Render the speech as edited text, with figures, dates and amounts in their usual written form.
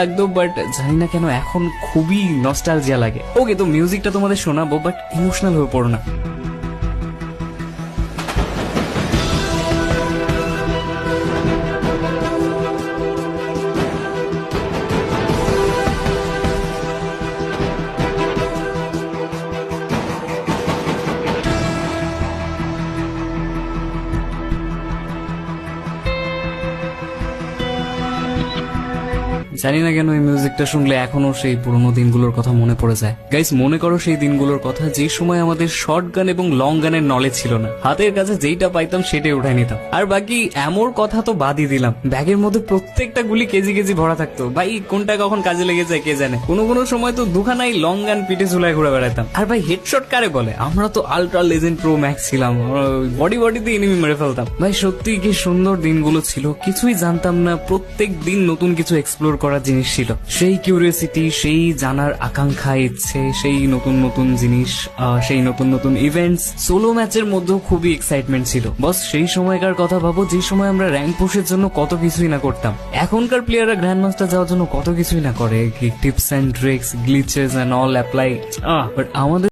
লাগতো, বাট জানি না কেন এখন খুবই নস্টালজিয়া লাগে। ওকে, তো মিউজিকটা তোমাদের শোনাবো, বাট ইমোশনাল হয়ে পড়ো না। জানি না কেন এই মিউজিকটা শুনলে এখনো সেই পুরোনো দিনগুলোর কথা মনে পড়ে যায়। গাইস, মনে করো সেই দিনগুলোর কথা যে সময় আমাদের শর্ট গান এবং লং গানের নলেজ ছিল না, হাতের কাছে যেইটা পাইতাম সেটাই উঠাই নিতাম। আর বাকি এমন কথা তো বাদই দিলাম, ব্যাগের মধ্যে প্রত্যেকটা গুলি কেজি কেজি ভরা থাকতো। ভাই কোনটা কখন কাজে লেগে যায় কে জানে। কোনো কোনো সময় তো দুখানাই লং গান পিঠে ঝুলায় ঘুরে বেড়াতাম। আর ভাই হেডশট কারে বলে, আমরা তো আল্ট্রা লেজেন্ড প্রো ম্যাক্স ছিলাম, বডিতে এনিমি মেরে ফেলতাম। ভাই সত্যি কি সুন্দর দিনগুলো ছিল, কিছুই জানতাম না, প্রত্যেক দিন নতুন কিছু এক্সপ্লোর করার জিনিস ছিল। সেই কিউরিওসিটি, সেই জানার আকাঙ্ক্ষা, ইচ্ছে, সেই নতুন নতুন জিনিস, সেই নতুন নতুন ইভেন্টস। সোলো ম্যাচের মধ্যেও খুবই এক্সাইটমেন্ট ছিল। বস সেই সময়কার কথা ভাবো, যে সময় আমরা র্যাঙ্ক পুশের জন্য কত কিছুই না করতাম। এখনকার প্লেয়াররা গ্র্যান্ড মাস্টার যাওয়ার জন্য কত কিছুই না করে, tips and tricks, glitches and all apply, but আমাদের